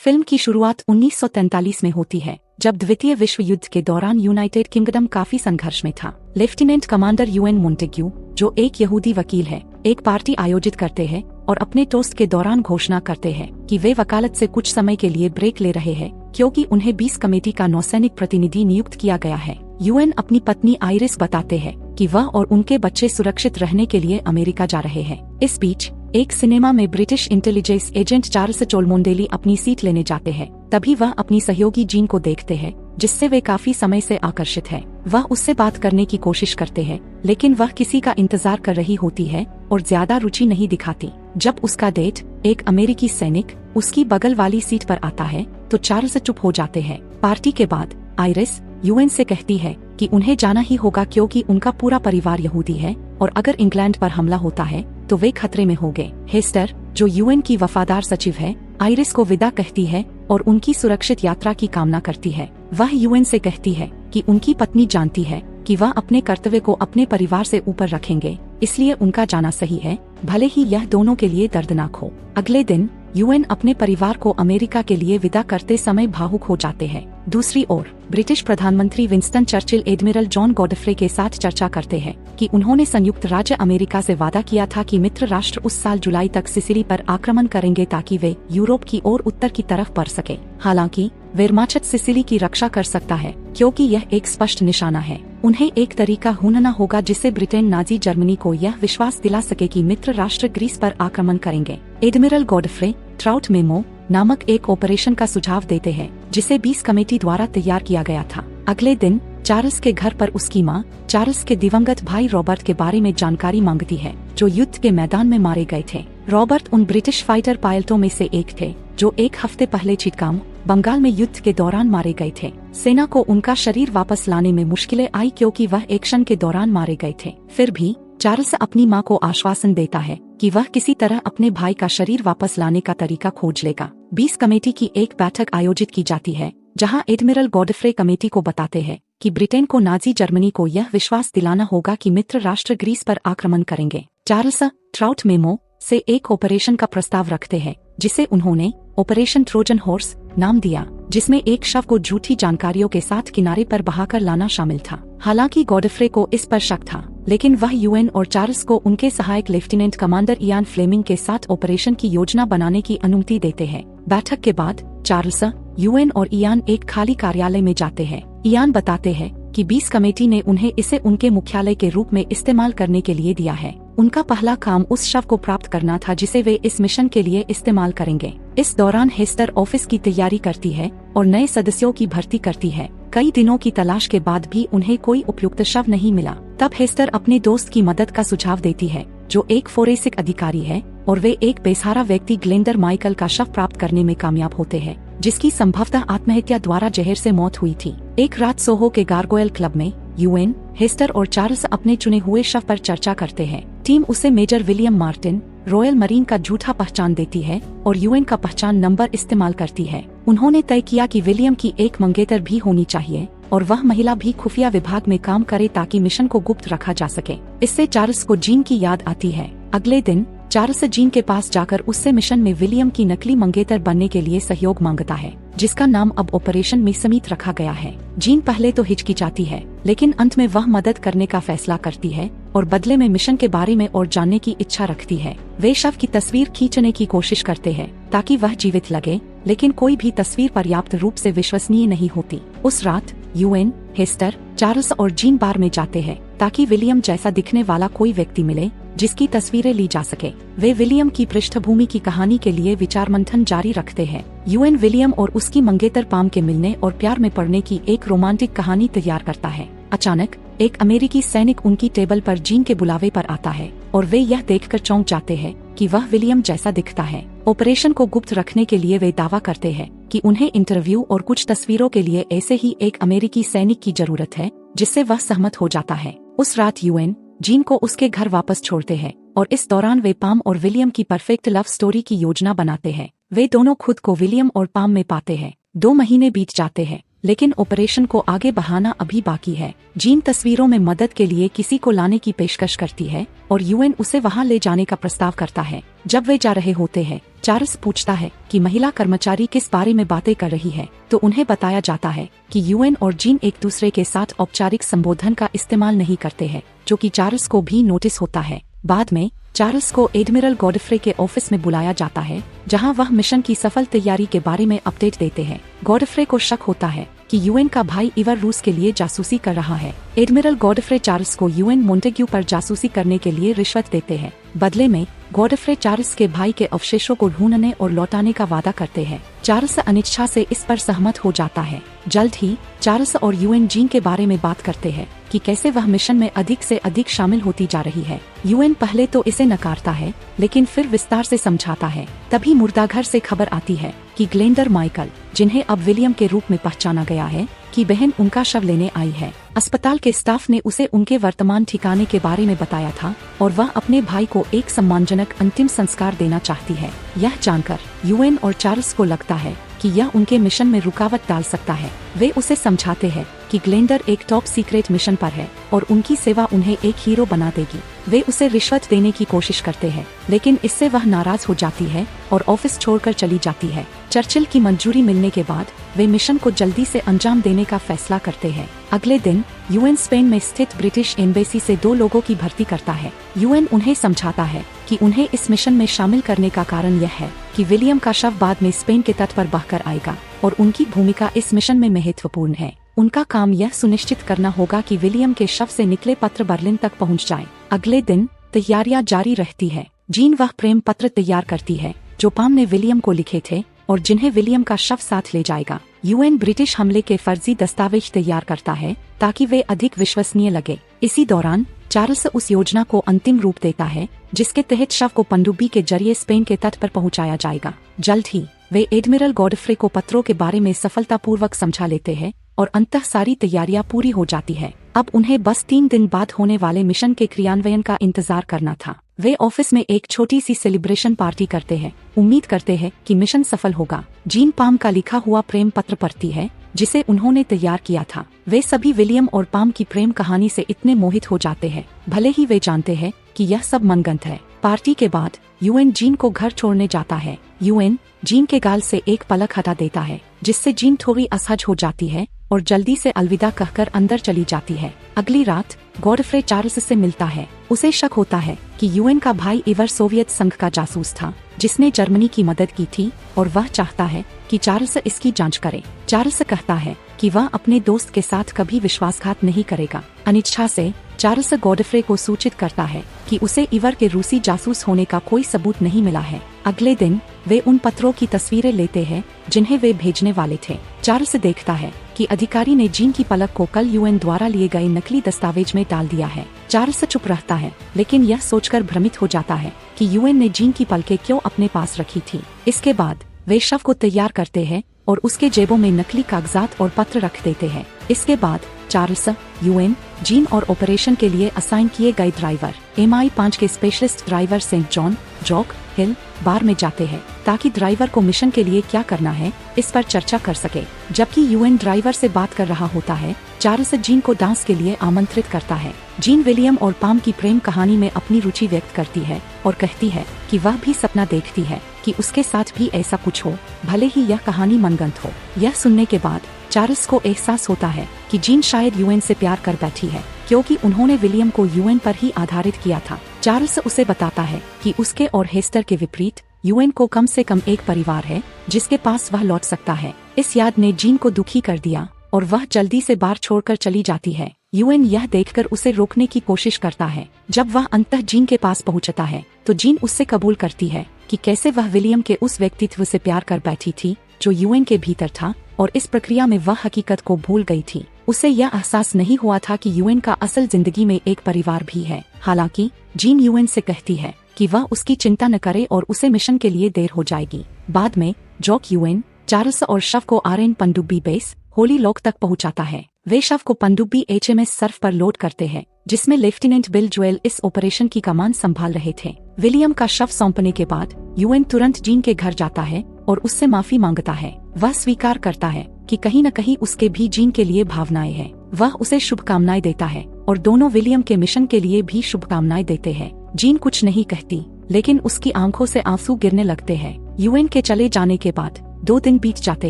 Film की शुरुआत 1943 में होती है, जब द्वितीय विश्व युद्ध के दौरान यूनाइटेड किंगडम काफी संघर्ष में था। लेफ्टिनेंट कमांडर यूएन मोंटेग्यू, जो एक यहूदी वकील है, एक पार्टी आयोजित करते हैं और अपने टोस्ट के दौरान घोषणा करते हैं कि वे वकालत से कुछ समय के लिए ब्रेक ले रहे हैं, क्योंकि उन्हें 20 कमेटी का नौसैनिक प्रतिनिधि नियुक्त किया गया है। यूएन अपनी पत्नी आइरिस बताते हैं कि वह और उनके बच्चे सुरक्षित रहने के लिए अमेरिका जा रहे हैं। इस बीच एक सिनेमा में ब्रिटिश इंटेलिजेंस एजेंट चार्ल्स टोलमोंडेली अपनी सीट लेने जाते हैं। तभी वह अपनी सहयोगी जीन को देखते हैं, जिससे वे काफी समय से आकर्षित है। वह उससे बात करने की कोशिश करते हैं, लेकिन वह किसी का इंतजार कर रही होती है और ज्यादा रुचि नहीं दिखाती। जब उसका डेट, एक अमेरिकी सैनिक, उसकी बगल वाली सीट पर आता है तो चार्ल्स चुप हो जाते हैं। पार्टी के बाद आइरिस यूएन से कहती है कि उन्हें जाना ही होगा, क्योंकि उनका पूरा परिवार यहूदी है और अगर इंग्लैंड पर हमला होता है तो वे खतरे में होंगे। हेस्टर, जो यूएन की वफादार सचिव है, आइरिस को विदा कहती है और उनकी सुरक्षित यात्रा की कामना करती है। वह यूएन से कहती है कि उनकी पत्नी जानती है कि वह अपने कर्तव्य को अपने परिवार से ऊपर रखेंगे, इसलिए उनका जाना सही है, भले ही यह दोनों के लिए दर्दनाक हो। अगले दिन यूएन अपने परिवार को अमेरिका के लिए विदा करते समय भावुक हो जाते हैं। दूसरी ओर ब्रिटिश प्रधानमंत्री Winston Churchill admiral John Godfrey के साथ चर्चा करते हैं कि उन्होंने संयुक्त राज्य अमेरिका से वादा किया था कि मित्र राष्ट्र उस साल जुलाई तक सिसिली पर आक्रमण करेंगे ताकि वे यूरोप की ओर उत्तर की तरफ बढ़ सके। हालांकि वेरमाचट सिसिली की रक्षा कर सकता है, क्योंकि यह एक स्पष्ट निशाना है। उन्हें एक तरीका ढूंढना होगा जिससे ब्रिटेन नाजी जर्मनी को यह विश्वास दिला सके कि मित्र राष्ट्र ग्रीस पर आक्रमण करेंगे। एडमिरल गॉडफ्रे ट्राउट मेमो नामक एक ऑपरेशन का सुझाव देते हैं, जिसे 20 कमेटी द्वारा तैयार किया गया था। अगले दिन चार्ल्स के घर पर उसकी मां चार्ल्स के दिवंगत भाई रॉबर्ट के बारे में जानकारी मांगती है, जो युद्ध के मैदान में मारे गए थे। रॉबर्ट उन ब्रिटिश फाइटर पायलटों में से एक थे जो एक हफ्ते पहले चिटगांव, बंगाल में युद्ध के दौरान मारे गए थे। सेना को उनका शरीर वापस लाने में मुश्किलें आई, क्योंकि वह एक्शन के दौरान मारे गए थे। फिर भी चार्ल्स अपनी मां को आश्वासन देता है कि वह किसी तरह अपने भाई का शरीर वापस लाने का तरीका खोज लेगा। 20 कमेटी की एक बैठक आयोजित की जाती है, जहां एडमिरल गॉडफ्रे कमेटी को बताते हैं कि ब्रिटेन को नाजी जर्मनी को यह विश्वास दिलाना होगा कि मित्र राष्ट्र ग्रीस पर आक्रमण करेंगे। चार्ल्स ट्राउट मेमो से एक ऑपरेशन का प्रस्ताव रखते हैं, जिसे उन्होंने ऑपरेशन ट्रोजन हॉर्स नाम दिया, जिसमें एक शव को झूठी जानकारियों के साथ किनारे पर बहाकर लाना शामिल था। हालांकि गॉडफ्रे को इस पर शक था, लेकिन वह यूएन और चार्ल्स को उनके सहायक लेफ्टिनेंट कमांडर इयान फ्लेमिंग के साथ ऑपरेशन की योजना बनाने की अनुमति देते हैं। बैठक के बाद चार्ल्स, यूएन और इयान एक खाली कार्यालय में जाते हैं। इयान बताते हैं कि 20 कमेटी ने उन्हें इसे उनके मुख्यालय के रूप में इस्तेमाल करने के लिए दिया है। उनका पहला काम उस शव को प्राप्त करना था जिसे वे इस मिशन के लिए इस्तेमाल करेंगे। इस दौरान हेस्टर ऑफिस की तैयारी करती है और नए सदस्यों की भर्ती करती है। कई दिनों की तलाश के बाद भी उन्हें कोई उपयुक्त शव नहीं मिला। तब हेस्टर अपने दोस्त की मदद का सुझाव देती है, जो एक फोरेंसिक अधिकारी है, और वे एक बेसहारा व्यक्ति ग्लेंडर माइकल का शव प्राप्त करने में कामयाब होते हैं, जिसकी संभवतः आत्महत्या द्वारा जहर से मौत हुई थी। एक रात सोहो के गार्गोयल क्लब में यूएन, हेस्टर और चार्ल्स अपने चुने हुए शव पर चर्चा करते हैं। टीम उसे major William Martin, royal marine का झूठा पहचान देती है और यूएन का पहचान नंबर इस्तेमाल करती है। उन्होंने तय किया कि विलियम की एक मंगेतर भी होनी चाहिए और वह महिला भी खुफिया विभाग में काम करे ताकि मिशन को गुप्त रखा जा सके। इससे चार्ल्स को जीन की याद आती है। अगले दिन चार्ल्स जीन के पास जाकर उससे मिशन में विलियम की नकली मंगेतर बनने के लिए सहयोग मांगता है, जिसका नाम अब ऑपरेशन मेसमीत रखा गया है। जीन पहले तो हिचकिचाती है, लेकिन अंत में वह मदद करने का फैसला करती है और बदले में मिशन के बारे में और जानने की इच्छा रखती है। वे शव की तस्वीर खींचने की कोशिश करते हैं ताकि वह जीवित लगे, लेकिन कोई भी तस्वीर पर्याप्त रूप से विश्वसनीय नहीं होती। उस रात यूएन, हेस्टर, चार्ल्स और जीन बार में जाते हैं ताकि विलियम जैसा दिखने वाला कोई व्यक्ति मिले जिसकी तस्वीरें ली जा सके। वे विलियम की पृष्ठभूमि की कहानी के लिए विचार मंथन जारी रखते हैं। यूएन विलियम और उसकी मंगेतर पाम के मिलने और प्यार में पड़ने की एक रोमांटिक कहानी तैयार करता है। अचानक एक अमेरिकी सैनिक उनकी टेबल पर जीन के बुलावे पर आता है और वे यह देखकर चौंक जाते हैं कि वह विलियम जैसा दिखता है। ऑपरेशन को गुप्त रखने के लिए वे दावा करते हैं कि उन्हें इंटरव्यू और कुछ तस्वीरों के लिए ऐसे ही एक अमेरिकी सैनिक की जरूरत है, जिससे वह सहमत हो जाता है। उस रात यूएन जीन को उसके घर वापस छोड़ते हैं और इस दौरान वे पाम और विलियम की परफेक्ट लव स्टोरी की योजना बनाते हैं। वे दोनों खुद को विलियम और पाम में पाते हैं। 2 महीने बीत जाते हैं, लेकिन ऑपरेशन को आगे बढ़ाना अभी बाकी है। जीन तस्वीरों में मदद के लिए किसी को लाने की पेशकश करती है और यूएन उसे वहां ले जाने का प्रस्ताव करता है। जब वे जा रहे होते हैं, चार्ल्स पूछता है कि महिला कर्मचारी किस बारे में बातें कर रही है, तो उन्हें बताया जाता है कि यूएन और जीन एक दूसरे के साथ औपचारिक संबोधन का इस्तेमाल नहीं करते हैं, जो कि चार्ल्स को भी नोटिस होता है। बाद में चार्ल्स को एडमिरल गॉडफ्रे के ऑफिस में बुलाया जाता है, जहां वह मिशन की सफल तैयारी के बारे में अपडेट देते हैं। गॉडफ्रे को शक होता है कि यूएन का भाई इवर रूस के लिए जासूसी कर रहा है। एडमिरल गॉडफ्रे चार्ल्स को यूएन मोंटेग्यू पर जासूसी करने के लिए रिश्वत देते हैं। बदले में गॉडफ्रे चार्ल्स के भाई के अवशेषों को ढूंढने और लौटाने का वादा करते हैं। चार्ल्स अनिच्छा से इस पर सहमत हो जाता है। जल्द ही चार्ल्स और यूएन जीन के बारे में बात करते हैं कि कैसे वह मिशन में अधिक से अधिक शामिल होती जा रही है। यूएन पहले तो इसे नकारता है, लेकिन फिर विस्तार से समझाता है। तभी मुर्दाघर से खबर आती है कि ग्लेंडर माइकल, जिन्हें अब विलियम के रूप में पहचाना गया है, की बहन उनका शव लेने आई है। अस्पताल के स्टाफ ने उसे उनके वर्तमान ठिकाने के बारे में बताया था और वह अपने भाई को एक सम्मानजनक अंतिम संस्कार देना चाहती है। यह जानकर यूएन और चार्ल्स को लगता है कि यह उनके मिशन में रुकावट डाल सकता है। वे उसे समझाते हैं कि ग्लेंडर एक टॉप सीक्रेट मिशन पर है और उनकी सेवा उन्हें एक हीरो बना देगी। वे उसे रिश्वत देने की कोशिश करते हैं, लेकिन इससे वह नाराज हो जाती है और ऑफिस छोड़कर चली जाती है। चर्चिल की मंजूरी मिलने के बाद वे मिशन को जल्दी से अंजाम देने का फैसला करते हैं। अगले दिन यूएन स्पेन में स्थित ब्रिटिश एम्बेसी से 2 लोगों की भर्ती करता है। यूएन उन्हें समझाता है कि उन्हें इस मिशन में शामिल करने का कारण यह है कि विलियम का शव बाद में स्पेन के तट पर बहकर आएगा और उनकी भूमिका इस मिशन में महत्वपूर्ण है। उनका काम यह सुनिश्चित करना होगा कि विलियम के शव से निकले पत्र बर्लिन तक पहुंच जाएं। अगले दिन तैयारियां जारी रहती है। जीन वह प्रेम पत्र तैयार करती है जो पाम ने विलियम को लिखे थे और जिन्हें विलियम का शव साथ ले जाएगा। यूएन ब्रिटिश हमले के फर्जी दस्तावेज तैयार करता है ताकि वे अधिक विश्वसनीय लगे। इसी दौरान चार्ल्स उस योजना को अंतिम रूप देता है जिसके तहत शव को पनडुब्बी के जरिए स्पेन के तट पर पहुंचाया जाएगा। जल्द ही वे एडमिरल गॉडफ्रे को पत्रों के बारे में सफलतापूर्वक समझा लेते हैं और अंततः सारी तैयारियां पूरी हो जाती है। अब उन्हें बस 3 दिन बाद होने वाले मिशन के क्रियान्वयन का इंतजार करना था। वे ऑफिस में एक छोटी सी सेलिब्रेशन पार्टी करते हैं, उम्मीद करते हैं कि मिशन सफल होगा। जीन पाम का लिखा हुआ प्रेम पत्र पढ़ती है जिसे उन्होंने तैयार किया था। वे सभी विलियम और पाम की प्रेम कहानी से इतने मोहित हो जाते हैं, भले ही वे जानते हैं कि यह सब मनगढ़ंत है। पार्टी के बाद यूएन जीन को घर छोड़ने जाता है। यूएन जीन के गाल से एक पलक हटा देता है, जिससे जीन थोड़ी असहज हो जाती है और जल्दी से अलविदा कहकर अंदर चली जाती है। अगली रात गॉडफ्रे चार्ल्स से मिलता है। उसे शक होता है कि यूएन का भाई इवर सोवियत संघ का जासूस था जिसने जर्मनी की मदद की थी और वह चाहता है कि चार्ल्स इसकी जांच करे। चार्ल्स कहता है कि वह अपने दोस्त के साथ कभी विश्वासघात नहीं करेगा। अनिच्छा से चार्ल्स गॉडफ्रे को सूचित करता है कि उसे इवर के रूसी जासूस होने का कोई सबूत नहीं मिला है। अगले दिन वे उन पत्रों की तस्वीरें लेते हैं जिन्हें वे भेजने वाले थे। चार्ल्स देखता है कि अधिकारी ने जीन की पलक को कल यूएन द्वारा लिए गए नकली दस्तावेज में डाल दिया है। चार्ल्स चुप रहता है, लेकिन यह सोचकर भ्रमित हो जाता है कि यूएन ने जीन की पलकें क्यों अपने पास रखी थी। इसके बाद वे शव को तैयार करते हैं और उसके जेबों में नकली कागजात और पत्र रख देते हैं। इसके बाद चार्ल्स, यूएन, जीन और ऑपरेशन के लिए असाइन किए गए ड्राइवर MI5 के specialist driver Saint John, Jock, Hill, bar में जाते हैं ताकि ड्राइवर को मिशन के लिए क्या करना है इस पर चर्चा कर सके। जबकि यूएन ड्राइवर से बात कर रहा होता है, चार्ल्स जीन को डांस के लिए आमंत्रित करता है। जीन विलियम और पाम की प्रेम कहानी में अपनी रुचि व्यक्त करती है और कहती है कि वह भी सपना देखती है कि उसके साथ भी ऐसा कुछ हो, भले ही यह कहानी मनगढ़ंत हो। यह सुनने के बाद चार्ल्स को एहसास होता है कि जीन शायद यूएन से प्यार कर बैठी है, क्योंकि उन्होंने विलियम को यूएन पर ही आधारित किया था। चार्ल्स उसे बताता है कि उसके और हेस्टर के विपरीत यूएन को कम से कम एक परिवार है जिसके पास वह लौट सकता है। इस याद ने जीन को दुखी कर दिया और वह जल्दी से बार छोड़कर चली जाती है। यूएन यह देखकर उसे रोकने की कोशिश करता है। जब वह अंततः जीन के पास पहुंचता है तो जीन उससे कबूल करती है कि कैसे वह विलियम के उस व्यक्तित्व से प्यार कर बैठी थी जो यूएन के भीतर था और इस प्रक्रिया में वह हकीकत को भूल गई थी। उसे यह एहसास नहीं हुआ था कि यूएन का असल जिंदगी में एक परिवार भी है। हालांकि जीन यूएन से कहती है कि वह उसकी चिंता न करे और उसे मिशन के लिए देर हो जाएगी। बाद में जॉक यूएन, चार्ल्स और शव को आरएन पनडुब्बी बेस होली लॉक तक पहुंचाता है। वे शव को पनडुब्बी HMS सर्फ पर लोड करते हैं जिसमें लेफ्टिनेंट बिल जोएल इस ऑपरेशन की कमान संभाल रहे थे। विलियम का शव सौंपने के बाद यूएन तुरंत जीन के घर जाता है और उससे माफी मांगता है। वह स्वीकार करता है कि कहीं न कहीं उसके भी जीन के लिए भावनाएं हैं। वह उसे शुभकामनाएं देता है और दोनों विलियम के मिशन के लिए भी शुभकामनाएं देते हैं। जीन कुछ नहीं कहती, लेकिन उसकी आंखों से आंसू गिरने लगते हैं। यूएन के चले जाने के बाद 2 दिन बीत जाते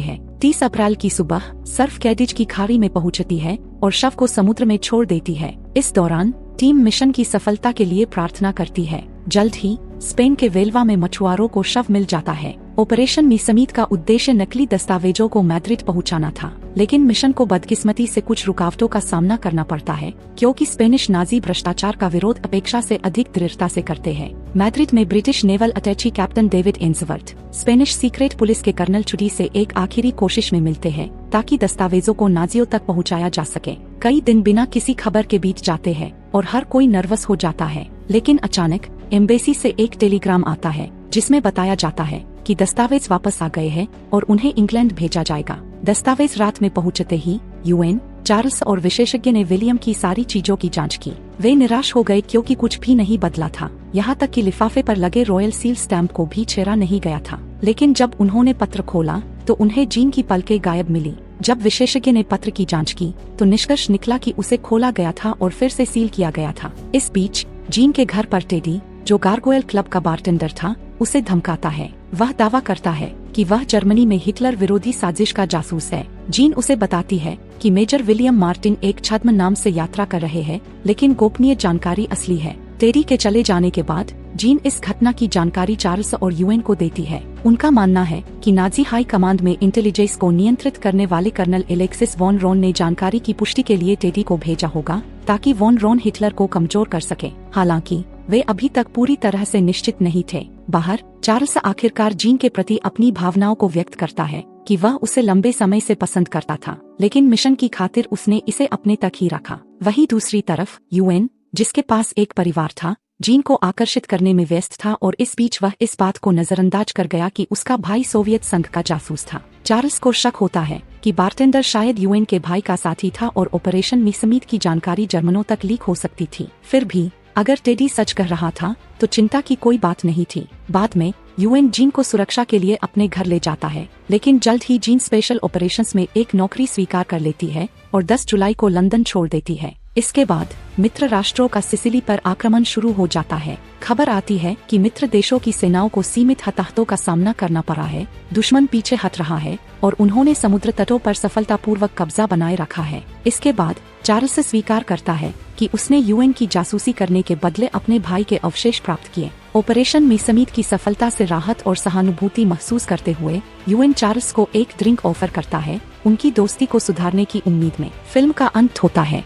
हैं। 30 अप्रैल की सुबह सर्फ कैडिज की खाड़ी में पहुंचती है और शव को समुद्र में छोड़ देती है। इस दौरान टीम मिशन की सफलता के लिए प्रार्थना करती है। जल्द ही स्पेन के वेल्वा में मछुआरों को शव मिल जाता है। ऑपरेशन मीसमीत का उद्देश्य नकली दस्तावेजों को मैड्रिड पहुंचाना था, लेकिन मिशन को बदकिस्मती से कुछ रुकावटों का सामना करना पड़ता है, क्योंकि स्पेनिश नाजी भ्रष्टाचार का विरोध अपेक्षा से अधिक दृढ़ता से करते हैं। मैड्रिड में British naval attache captain David Ainsworth Spanish secret police के कर्नल चुडी से एक आखिरी कोशिश में मिलते हैं, ताकि दस्तावेजों को नाजियों तक पहुँचाया जा सके। कई दिन बिना किसी खबर के बीत जाते हैं और हर कोई नर्वस हो जाता है, लेकिन अचानक एम्बेसी से एक टेलीग्राम आता है जिसमें बताया जाता है कि दस्तावेज वापस आ गए हैं और उन्हें इंग्लैंड भेजा जाएगा। दस्तावेज रात में पहुंचते ही यूएन, चार्ल्स और विशेषज्ञ ने विलियम की सारी चीजों की जांच की। वे निराश हो गए क्योंकि कुछ भी नहीं बदला था। यहाँ तक कि लिफाफे पर लगे रॉयल सील स्टैंप को भी छेड़ा नहीं गया था। लेकिन जब उन्होंने पत्र खोला तो उन्हें जीन की पलकें गायब मिली। जब विशेषज्ञ ने पत्र की जांच की तो निष्कर्ष निकला कि उसे खोला गया था और फिर से सील किया गया था। इस बीच जीन के घर पर टेडी, जो गार्गोयल क्लब का बारटेंडर था, उसे धमकाता है। वह दावा करता है कि वह जर्मनी में हिटलर विरोधी साजिश का जासूस है। जीन उसे बताती है कि मेजर विलियम मार्टिन एक छद्म नाम से यात्रा कर रहे हैं, लेकिन गोपनीय जानकारी असली है। टेडी के चले जाने के बाद जीन इस घटना की जानकारी चार्ल्स और यूएन को देती है। उनका मानना है कि नाजी हाई कमांड में इंटेलिजेंस को नियंत्रित करने वाले कर्नल एलेक्सिस वॉन रोन ने जानकारी की पुष्टि के लिए टेडी को भेजा होगा, ताकि वॉन रोन हिटलर को कमजोर कर सके। हालांकि वे अभी तक पूरी तरह से निश्चित नहीं थे। बाहर चार्ल्स आखिरकार जीन के प्रति अपनी भावनाओं को व्यक्त करता है कि वह उसे लंबे समय से पसंद करता था, लेकिन मिशन की खातिर उसने इसे अपने तक ही रखा। वहीं दूसरी तरफ यूएन, जिसके पास एक परिवार था, जीन को आकर्षित करने में व्यस्त था और इस बीच वह इस बात को नजरअंदाज कर गया कि उसका भाई सोवियत संघ का जासूस था। चार्ल्स को शक होता है कि बारटेंडर शायद यूएन के भाई का साथी था और ऑपरेशन मीसमीत की जानकारी जर्मनों तक लीक हो सकती थी। फिर भी अगर टेडी सच कह रहा था तो चिंता की कोई बात नहीं थी। बाद में यूएन जीन को सुरक्षा के लिए अपने घर ले जाता है, लेकिन जल्द ही जीन स्पेशल ऑपरेशंस में एक नौकरी स्वीकार कर लेती है और 10 जुलाई को लंदन छोड़ देती है। इसके बाद मित्र राष्ट्रों का सिसिली पर आक्रमण शुरू हो जाता है। खबर आती है कि मित्र देशों की सेनाओं को सीमित हताहतों का सामना करना पड़ा है, दुश्मन पीछे हट रहा है और उन्होंने समुद्र तटों पर सफलतापूर्वक कब्जा बनाए रखा है। इसके बाद चार्ल्स स्वीकार करता है कि उसने यूएन की जासूसी करने के बदले अपने भाई के अवशेष प्राप्त किए। ऑपरेशन मीसमीत की सफलता से राहत और सहानुभूति महसूस करते हुए यूएन चार्ल्स को एक ड्रिंक ऑफर करता है, उनकी दोस्ती को सुधारने की उम्मीद में। फिल्म का अंत होता है।